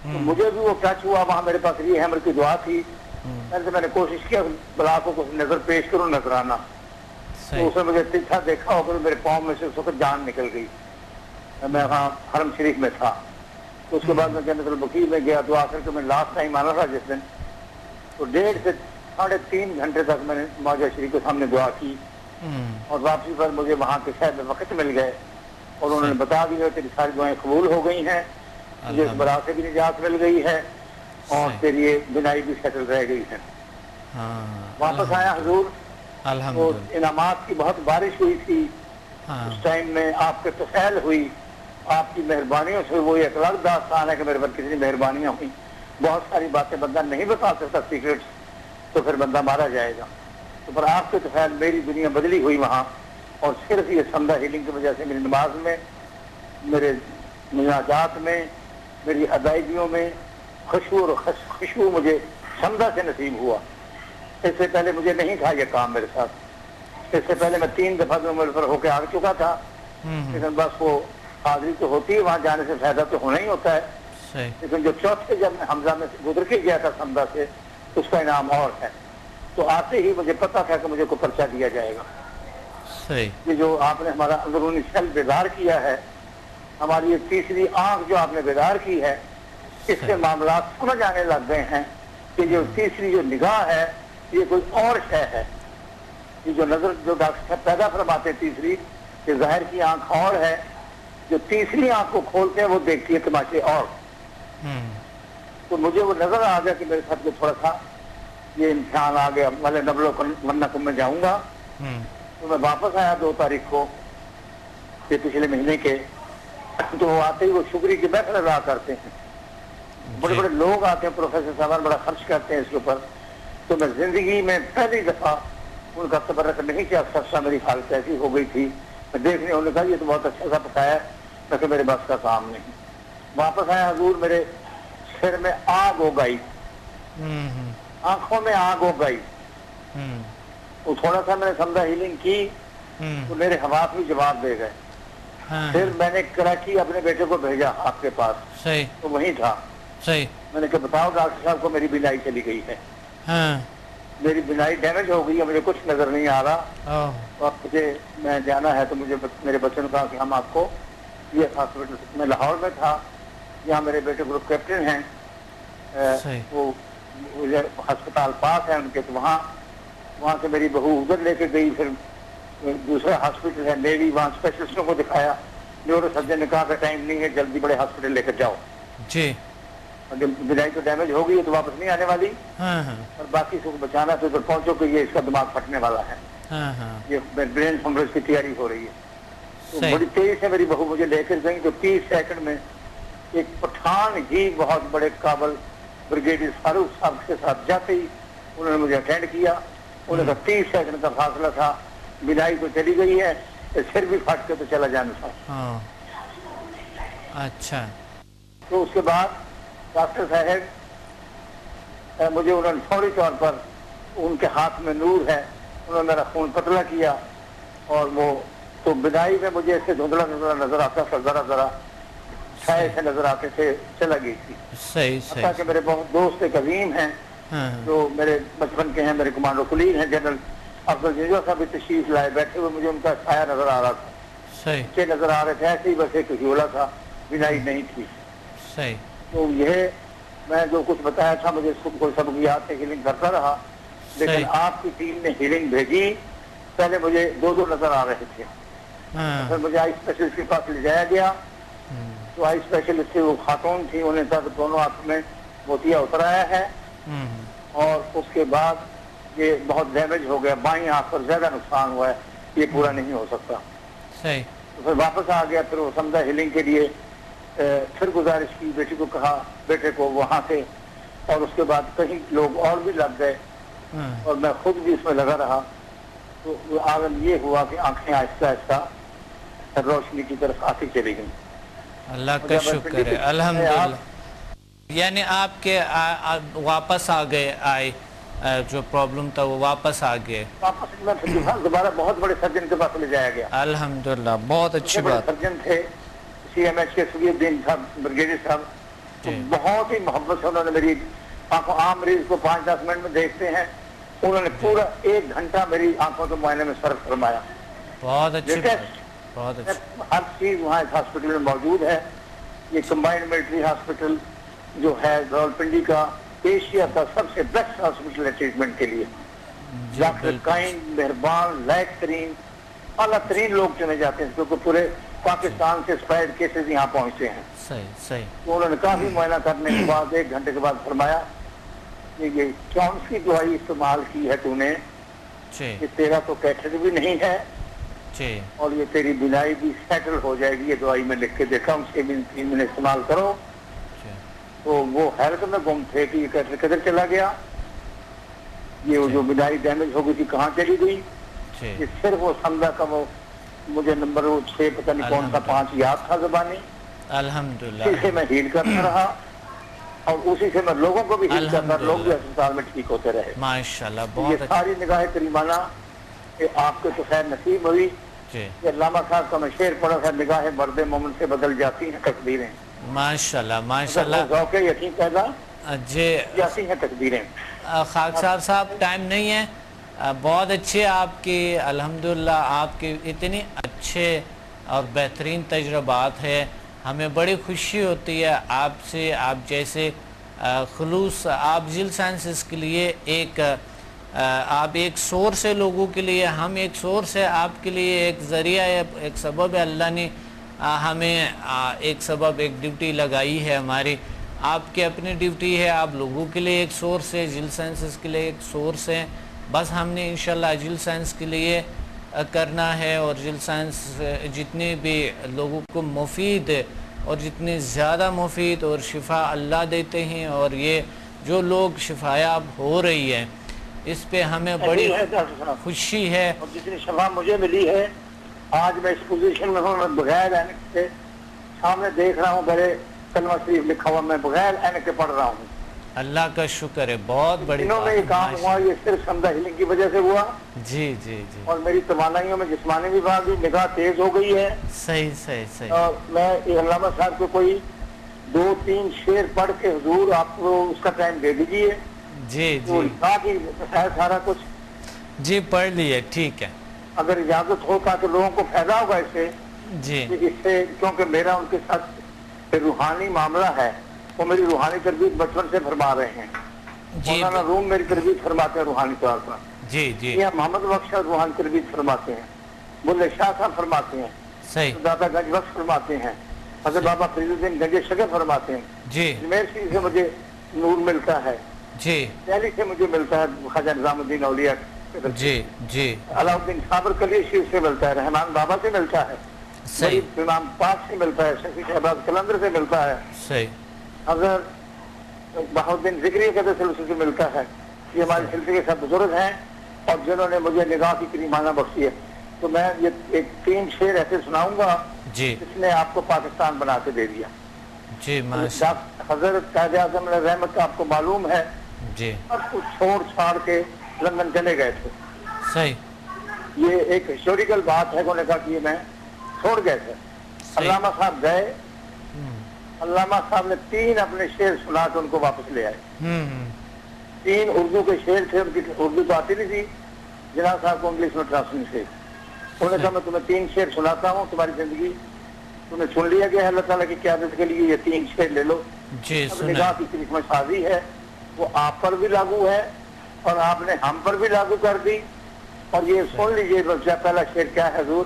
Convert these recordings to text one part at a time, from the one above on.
تو مجھے بھی وہ ٹچ ہوا، وہاں میرے پاس ری ہیمر کی دعا تھی، میں نے کوشش کیا بلا کو کچھ نظر پیش کروں نظرانہ، تو اس نے مجھے تیکھا دیکھا اور میرے پاؤں میں سے اس وقت جان نکل گئی، میں وہاں حرم شریف میں تھا۔ تو اس کے بعد میں جنت البقیع میں گیا، دعا کر کے میں لاسٹ ٹائم آنا تھا جس دن، تو 1.5 سے 3.5 گھنٹے تک میں نے معجزہ شریف کے سامنے دعا کی، اور واپسی پر مجھے وہاں کے شہر میں وقت مل گئے اور انہوں نے بتا دیا تیری ساری دعائیں قبول ہو گئی ہیں، مجھے اس بلا سے بھی نجات مل گئی ہے اور تیری یہ بینائی بھی سیٹل رہ گئی ہے۔ واپس آیا حضور، تو انعامات کی بہت بارش ہوئی تھی اس ٹائم میں، آپ کے تفیل ہوئی، آپ کی مہربانیوں سے، وہ ایک الگ داستان ہے کہ میرے پر کتنی مہربانیاں ہوئیں۔ بہت ساری باتیں بندہ نہیں بتا سکتا سیکرٹس، تو پھر بندہ مارا جائے گا، تو پر آپ کے تفیل میری دنیا بدلی ہوئی وہاں، اور صرف یہ سمدہ ہیلنگ کی وجہ سے میری نماز میں، میرے مناجات میں، میری ادائیگیوں میں خوشبو مجھے سمدہ سے نصیب ہوا۔ اس سے پہلے مجھے نہیں تھا یہ کام میرے ساتھ، اس سے پہلے میں 3 دفعہ عمر پر ہو کے آ چکا تھا، لیکن بس وہ حاضری تو ہوتی ہے، وہاں جانے سے فائدہ تو ہونا ہی ہوتا ہے، لیکن جو چوتھے جب میں حمزہ میں گزر کے گیا تھا سمدہ سے، اس کا انعام اور ہے۔ تو آتے ہی مجھے پتا تھا کہ مجھے کو پرچہ دیا جائے گا۔ یہ جو آپ نے ہمارا اندرونی سیل بیدار کیا ہے، ہماری یہ تیسری آنکھ جو آپ نے بیدار کی ہے، اس سے معاملات سمجھ آنے لگ گئے ہیں کہ جو تیسری جو نگاہ ہے یہ کوئی اور شے ہے۔ یہ جو نظر جو ڈاکٹر صاحب پیدا فرماتے ہیں تیسری، کہ ظاہر کی آنکھ اور ہے، جو تیسری آنکھ کو کھولتے ہیں وہ دیکھتی ہے تماشے اور۔ تو مجھے وہ نظر آ گیا کہ میرے ساتھ تھوڑا سا یہ امتحان آ گیا، بھلے نبلو ورنکم میں جاؤں گا۔ تو میں واپس آیا 2 تاریخ کو، یہ پچھلے مہینے کے، تو وہ آتے ہی وہ شکری کی محفل ادا کرتے ہیں، بڑے بڑے لوگ آتے ہیں، پروفیسر صاحب بڑا خرچ کرتے ہیں اس کے اوپر۔ تو میں زندگی میں پہلی دفعہ ان کا تبرک نہیں کیا، سچا میری حالت ایسی ہو گئی تھی، میں دیکھنے انہوں نے کہا یہ تو بہت اچھا سا پکایا ہے، میں کہ میرے بس کا کام نہیں۔ واپس آیا حضور، میرے سر میں آگ ہو گئی، آنکھوں میں آگ ہو گئی، وہ تھوڑا سا میں نے سمجھا ہیلنگ کی تو میرے حواس بھی جواب دے گئے۔ پھر میں نے کراچی اپنے بیٹے کو بھیجا آپ کے پاس، تو وہیں تھا، میں نے کہا بتاؤ ڈاکٹر صاحب کو میری بینائی چلی گئی ہے، میری بینائی ڈیمیج ہو گئی ہے، مجھے کچھ نظر نہیں آ رہا، اور مجھے میں جانا ہے۔ تو مجھے میرے بچوں نے کہا کہ ہم آپ کو یہ ہاسپٹل، میں لاہور میں تھا، یہاں میرے بیٹے گروپ کیپٹن ہیں، وہ ہسپتال پاس ہے ان کے، تو وہاں سے میری بہو ادھر لے کے گئی، پھر دوسرا ہاسپٹل ہے نیوی، وہاں اسپیشلسٹوں کو دکھایا، نیورو سرجن نے کہا کہ ٹائم نہیں ہے، جلدی بڑے ہاسپٹل لے کر جاؤ، بینائی تو ڈیمیج ہو گئی ہے تو واپس نہیں آنے والی، اور باقی سب بچانا تو ادھر پہنچو کہ یہ اس کا دماغ پھٹنے والا ہے، یہ برین ہیمرج کی تیاری ہو رہی ہے۔ تو بڑی تیزی سے میری بہو مجھے لے کر گئی، تو 30 سیکنڈ میں ایک پٹھان ہی بہت بڑے قابل بریگیڈیئر فاروق صاحب کے ساتھ جاتے ہی انہوں نے مجھے اٹینڈ کیا، انہوں نے کہا 30 سیکنڈ کا فاصلہ تھا، بینائی تو چلی گئی ہے، سر بھی پھٹ کے تو چلا جانا تھا۔ اچھا، تو اس کے بعد ڈاکٹر صاحب مجھے انہوں نے فوری طور پر، ان کے ہاتھ میں نور ہے، انہوں نے میرا خون پتلا کیا، اور وہ تو بینائی میں مجھے ایسے دھندلا دھندلا نظر آتا تھا، ذرا ذرا چھائے سے نظر آتے تھے، چلا گئی تھی۔ حتیٰ کہ میرے بہت دوست ایک عظیم ہیں جو میرے بچپن کے ہیں، میرے کمانڈو کلیگ ہیں، جنرل افضل جنجو صاحب بھی تشریف لائے بیٹھے ہوئے، مجھے ان کا سایہ نظر آ رہا تھا، بچے نظر آ رہے تھے، ایسے ہی بس ایک ہیولا تھا، بینائی نہیں تھی۔ تو یہ میں جو کچھ بتایا تھا مجھے کوئی سبق یاد سے ہیلنگ کرتا رہا، لیکن آپ کی ٹیم نے ہیلنگ بھیجی، پہلے مجھے 2 نظر آ رہے تھے، پھر مجھے آئی اسپیشلسٹ کے پاس لے جایا گیا، تو آئی اسپیشلسٹ سے وہ خاتون تھی، انہوں نے کہا کہ دونوں آنکھ میں موتیا اتر آیا ہے، اور اس کے بعد یہ بہت ڈیمیج ہو گیا، بائیں آنکھ پر زیادہ نقصان ہوا ہے، یہ پورا نہیں ہو سکتا۔ تو پھر واپس آ گیا، پھر وہ سمجھا ہیلنگ کے لیے پھر گزارش کی، بیٹی کو کہا، بیٹے کو وہاں سے، اور اس کے بعد کہیں لوگ اور بھی لگ گئے، اور میں خود بھی اس میں لگا رہا، تو عالم یہ ہوا کہ آنکھیں آہستہ آہستہ روشنی کی طرف آتی چلی گئیں۔ اللہ کا شکر ہے، الحمدللہ۔ یعنی آپ کے واپس آئے جو پرابلم تھا وہ واپس آ گئے، واپس میں دوبارہ بہت بڑے سرجن کے پاس لے جایا گیا، الحمدللہ، بہت اچھی بڑے بات۔ سرجن تھے، CMH کے سبی الدین صاحب، بریگیڈیئر صاحب، تو بہت ہی محبت سے انہوں نے میری آنکھوں، عام مریض کو 5-10 منٹ میں دیکھتے ہیں، انہوں نے پورا 1 گھنٹہ میری آنکھوں کے معائنے میں صرف فرمایا. بہت اچھی بات، بہت اچھی. ہر چیز وہاں اس ہاسپٹل میں موجود ہے. یہ کمبائنڈ ملٹری ہاسپٹل جو ہے راولپنڈی کا ایشیا کا سب سے بیسٹ ہاسپٹل ہے ٹریٹمنٹ کے لیے. ڈاکٹر کائنڈ، مہربان، لائق ترین، اعلیٰ ترین لوگ چنے جاتے ہیں کیونکہ پورے پاکستان سے اسپائرڈ کیسز یہاں پہنچتے ہیں. صحیح صحیح. تو انہوں نے کافی معائنہ کرنے کے بعد 1 گھنٹے کے بعد فرمایا کہ یہ کون سی دوائی استعمال کی ہے تو نے، کہ تیرا تو کیٹر بھی نہیں ہے اور یہ تیری بینائی بھی سیٹل ہو جائے گی. یہ دوائی میں لکھ کے دیکھا ہوں، 6 مہینے استعمال کرو. تو وہ حیرت میں گم تھے کہ یہ کیٹر کدھر چلا گیا، یہ جو بینائی ڈیمیج ہو گئی تھی کہاں چلی گئی. یہ صرف وہ سمجھا کا وہ مجھے نمبر 6 پتہ نہیں کون سا 5 یاد تھا زبانی. الحمدللہ اسی سے میں ہیل کرتا رہا اور اسی سے میں لوگوں کو بھی ہیل کرتا، لوگ بھی اسپتال میں ٹھیک ہوتے رہے. ماشاءاللہ. یہ بہت ساری نگاہ کریمانہ کہ آپ کو تو خیر نصیب ہوئی کہ علامہ صاحب کا میں شعر پڑھا تھا، نگاہ مرد مومن سے بدل جاتی ہیں تقدیریں. ماشاءاللہ ماشاءاللہ. ذوق یقین پیدا جی جاتی ہیں تقدیریں. خاکسار صاحب ٹائم نہیں ہے. بہت اچھے آپ کی الحمدللہ، آپ کے اتنے اچھے اور بہترین تجربات ہیں. ہمیں بڑی خوشی ہوتی ہے آپ سے، آپ جیسے خلوص، آپ جل سائنسز کے لیے ایک آپ ایک سورس ہے لوگوں کے لیے، ہم ایک سورس ہے آپ کے لیے، ایک ذریعہ ہے، ایک سبب ہے. اللہ نے ہمیں ایک سبب، ایک ڈیوٹی لگائی ہے ہماری. آپ کی اپنی ڈیوٹی ہے، آپ لوگوں کے لیے ایک سورس ہے، جل سائنسز کے لیے ایک سورس ہے. بس ہم نے انشاءاللہ جل سائنس کے لیے کرنا ہے، اور جل سائنس جتنے بھی لوگوں کو مفید اور جتنے زیادہ مفید اور شفا اللہ دیتے ہیں، اور یہ جو لوگ شفایاب ہو رہی ہے اس پہ ہمیں بڑی خوشی ہے. اور جتنی شفا مجھے ملی ہے آج میں اس پوزیشن میں ہوں، میں بغیر اینک سے سامنے دیکھ رہا ہوں، میرے کلمہ شریف لکھا ہوا، میں بغیر اینک کے پڑھ رہا ہوں. اللہ کا شکر ہے، بہت بڑی انہوں میں یہ کام ہوا یہ صرف سمدہ ہیلنگ کی وجہ سے ہوا. جی جی جی. اور میری توانائیوں میں جسمانی بھی بات ہوئی، نگاہ تیز ہو گئی ہے. صحیح صحیح صحیح. اور میں علامہ صاحب کو کوئی 2-3 شعر پڑھ کے حضور آپ کو اس کا ٹائم دے دیجیے. جی جی سارا کچھ جی پڑھ لیے، ٹھیک ہے اگر اجازت ہو، تاکہ لوگوں کو فائدہ ہوگا اس سے. جی اس سے کیونکہ میرا ان کے ساتھ روحانی معاملہ ہے، وہ میری روحانی تربیت بچپن سے فرما رہے ہیں. مولانا روم میری تربیت فرماتے ہیں روحانی طور پر. جی جی. یہ محمد بخش روحانی تربیت فرماتے ہیں، بلے شاہ صاحب فرماتے ہیں، صحیح. داتا گنج بخش فرماتے ہیں، حضرت بابا فرید الدین گنج شکر فرماتے ہیں. جی. اجمیر شریف سے مجھے نور ملتا ہے. جی. دہلی سے مجھے ملتا ہے خواجہ نظام الدین اولیاء. جی جی. علاؤ الدین صابر کلی شریف سے ملتا ہے، رحمان بابا سے ملتا ہے، صحیح. امام پاک سے ملتا ہے، شفیع شہباز قلندر سے ملتا ہے، صحیح. حضرت بہاؤالدین ذکری کے سلسلے سے ملتا ہے. یہ ہمارے سلسلے کے سب بزرگ ہیں اور جنہوں نے مجھے نگاہ کی کریمانہ بخشی ہے. تو میں یہ ایک 3 شعر ایسے سناؤں گا جس نے آپ کو پاکستان بنا کے دے دیا. جی. حضرت قائد اعظم رحمت آپ کو معلوم ہے جی سب کچھ چھوڑ چھاڑ کے لندن چلے گئے تھے. صحیح. یہ ایک ہسٹوریکل بات ہے، انہوں نے کہا کہ یہ میں چھوڑ گئے تھے. علامہ صاحب گئے، علامہ صاحب نے 3 اپنے شعر سنا کے ان کو واپس لے آئے. 3 اردو کے شعر تھے، ان کی اردو تو آتی نہیں تھی، جناب صاحب کو انگلش میں ٹرانسلیٹ سے. انہوں نے کہا میں تمہیں 3 شعر سناتا ہوں، تمہاری زندگی تمہیں چن لیا گیا ہے اللہ تعالیٰ کی قیادت کے لیے، یہ 3 شعر لے لو. جی. نگاہ کی کرشمہ سازی ہے، وہ آپ پر بھی لاگو ہے اور آپ نے ہم پر بھی لاگو کر دی. اور یہ سن لیجیے پہلا شعر کیا ہے حضور.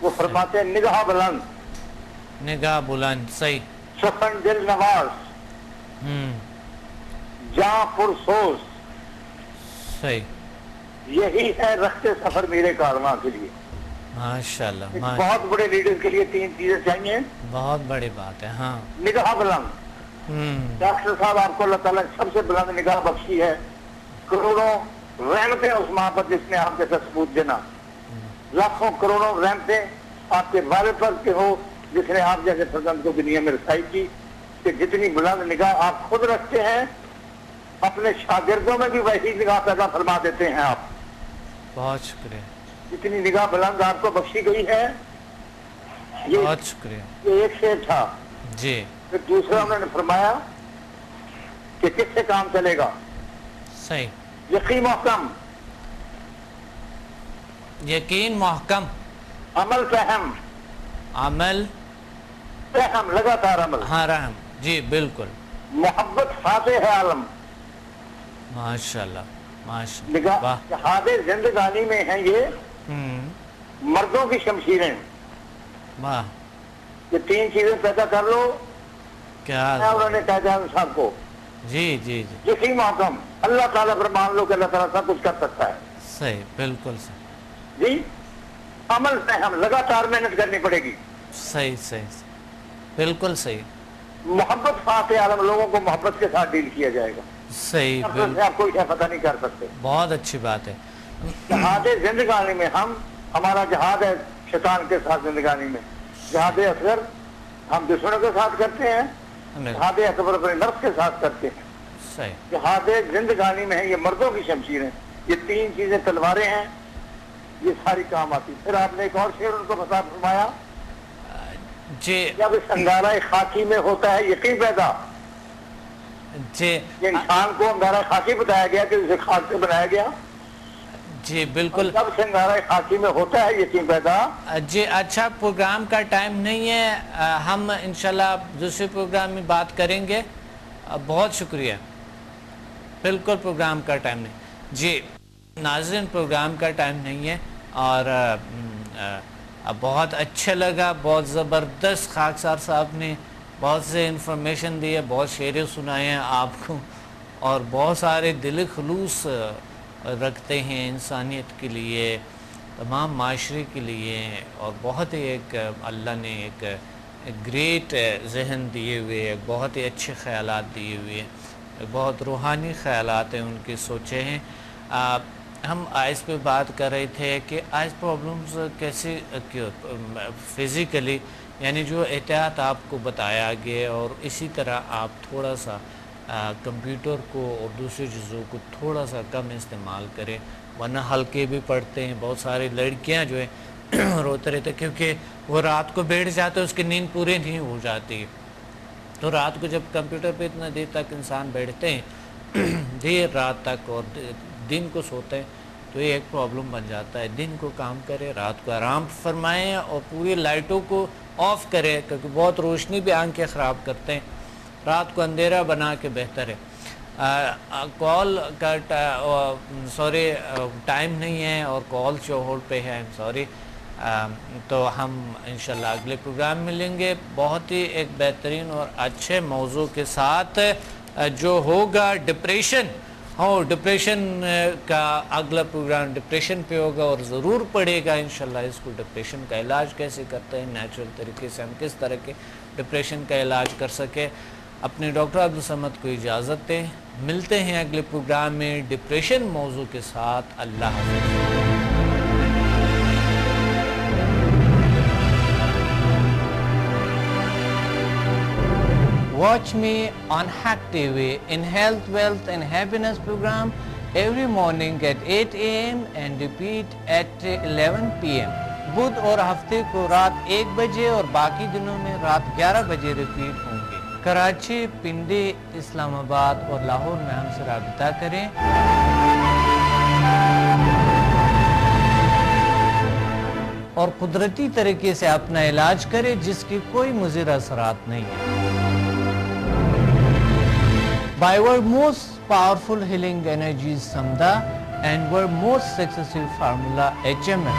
وہ فرماتے ہیں نگاہ بلند، نگاہ بلند. صحیح. سخن دل نواز، جاں پرسوز، صحیح. یہی ہے رخت سفر میرے کارواں کے لیے. ماشاءاللہ. بہت بڑے لیڈر کے لیے 3 چیزیں چاہیے. بہت بڑی بات ہے. ہاں. نگاہ بلند. ڈاکٹر صاحب آپ کو اللہ تعالیٰ سب سے بلند نگاہ بخشی ہے. کروڑوں رحمتیں اس ماں پر جس نے آپ کے ساتھ ثبوت دینا، لاکھوں کروڑوں رحمتیں آپ کے والد پر کے ہو جس نے آپ جیسے فرزند کو دنیا میں رسائی کی. کہ جتنی بلند نگاہ آپ خود رکھتے ہیں اپنے شاگردوں میں بھی ویسی نگاہ پیدا فرما دیتے ہیں آپ. بہت شکریہ. جتنی نگاہ بلند آپ کو بخشی گئی ہے. بہت شکریہ. یہ ایک شعر تھا. جی. پھر دوسرا انہوں نے فرمایا کہ کس سے کام چلے گا؟ صحیح. یقین محکم، یقین محکم، عمل فہم، عمل فہم لگاتار عمل، ہاں رحم، جی بالکل. محبت فاتح عالم. ماشاءاللہ ماشاءاللہ، واہ. جہاد زندگانی میں ہیں یہ مردوں کی شمشیریں. واہ یہ تین چیزیں پیدا کر لو. کیا انہوں نے کہا جائے صاحب کو جی جی جی یقین محکم، اللہ تعالیٰ پر مان لو کہ اللہ تعالیٰ سب کچھ کر سکتا ہے. صحیح، بالکل صحیح. جی عمل فہم، لگاتار محنت کرنی پڑے گی. صحیح صحیح صحیح، بالکل صحیح. محبت فاتح عالم، لوگوں کو محبت کے ساتھ ڈیل کیا جائے گا. صحیح، نفرت سے آپ کوئی فتح نہیں کر سکتے. بہت اچھی بات ہے. جہاد زندگانی میں ہمارا جہاد ہے شیطان کے ساتھ. زندگانی میں جہاد اصغر ہم دشمنوں کے ساتھ کرتے ہیں، جہاد اکبر اپنے نفس کے ساتھ کرتے ہیں. صحیح. جہاد زندگانی میں ہے یہ مردوں کی شمشیریں. یہ تین چیزیں تلواریں ہیں، یہ ساری کام آتی. پھر آپ نے ایک اور شعر ان کو بتا فرمایا، جی جب اس انگارہ خاکی میں ہوتا ہے یقین پیدا. جی یہ انسان کو انگارہ خاکی بتایا گیا کہ اسے خاک سے بنایا گیا. جی بالکل. جب سے انگارہ خاکی میں ہوتا ہے یقین پیدا. جی اچھا، پروگرام کا ٹائم نہیں ہے، ہم انشاءاللہ دوسرے پروگرام میں بات کریں گے. بہت شکریہ. بالکل پروگرام کا ٹائم نہیں. جی ناظرین، پروگرام کا ٹائم نہیں ہے، اور بہت اچھا لگا. بہت زبردست خاکسار صاحب نے بہت سے انفارمیشن دی ہے، بہت شعریں سنائے ہیں آپ کو، اور بہت سارے دل خلوص رکھتے ہیں انسانیت کے لیے، تمام معاشرے کے لیے، اور بہت ہی ایک اللہ نے ایک گریٹ ذہن دیے ہوئے، بہت ہی اچھے خیالات دیے ہوئے ہیں، بہت روحانی خیالات ہیں، ان کی سوچیں ہیں. ہم آئس پہ بات کر رہے تھے کہ آئس پرابلمز کیسے فزیکلی، یعنی جو احتیاط آپ کو بتایا گیا، اور اسی طرح آپ تھوڑا سا کمپیوٹر کو اور دوسری چیزوں کو تھوڑا سا کم استعمال کریں، ورنہ ہلکے بھی پڑتے ہیں. بہت ساری لڑکیاں جو ہیں روتے رہتے کیونکہ وہ رات کو بیٹھ جاتے، اس کی نیند پورے نہیں ہو جاتی. تو رات کو جب کمپیوٹر پہ اتنا دیر تک انسان بیٹھتے ہیں، دیر رات تک، اور دن کو سوتے ہیں، تو یہ ایک پرابلم بن جاتا ہے. دن کو کام کرے، رات کو آرام فرمائیں، اور پوری لائٹوں کو آف کرے، کیونکہ بہت روشنی بھی آنکھیں خراب کرتے ہیں. رات کو اندھیرا بنا کے بہتر ہے. کال کا ٹائم نہیں ہے، اور کال جو ہولڈ پہ ہے، سوری. تو ہم انشاءاللہ اگلے پروگرام میں ملیں گے بہت ہی ایک بہترین اور اچھے موضوع کے ساتھ، جو ہوگا ڈپریشن. ڈپریشن کا اگلا پروگرام ڈپریشن پہ ہوگا، اور ضرور پڑے گا انشاءاللہ اس کو. ڈپریشن کا علاج کیسے کرتے ہیں، نیچرل طریقے سے ہم کس طرح کے ڈپریشن کا علاج کر سکے. اپنے ڈاکٹر عبدالصمد کو اجازت دیں. ملتے ہیں اگلے پروگرام میں ڈپریشن موضوع کے ساتھ. اللہ حافظ. Watch me on Hack TV in Health, Wealth and Happiness program every morning at 8 a.m. and repeat at 11 p.m. بدھ اور ہفتے کو رات 1 بجے اور باقی دنوں میں رات 11 بجے ریپیٹ ہوں گے. کراچی، پنڈی، اسلام آباد اور لاہور میں ہم سے رابطہ کریں. اور قدرتی طریقے سے اپنا علاج کریں جس کی کوئی مضر اثرات نہیں ہیں. By our most powerful healing energies Samda and our most successful formula HML.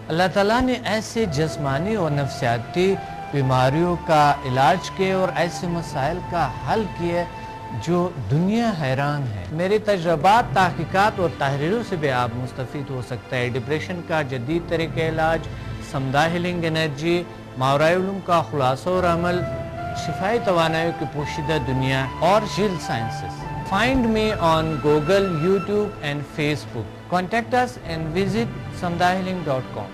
اللہ تعالیٰ نے ایسے جسمانی اور نفسیاتی بیماریوں کا علاج کیا اور ایسے مسائل کا حل کیا جو دنیا حیران ہے. میرے تجربات، تحقیقات اور تحریروں سے بھی آپ مستفید ہو سکتا ہے. ڈپریشن کا جدید طریقہ علاج، سمدہ ہیلنگ انرجی، ماورائے علوم کا خلاصہ اور عمل، شفائی توانائی کی پوشیدہ دنیا اور جیل sciences. Find me on Google, YouTube and Facebook. Contact us and visit samdahealing.com.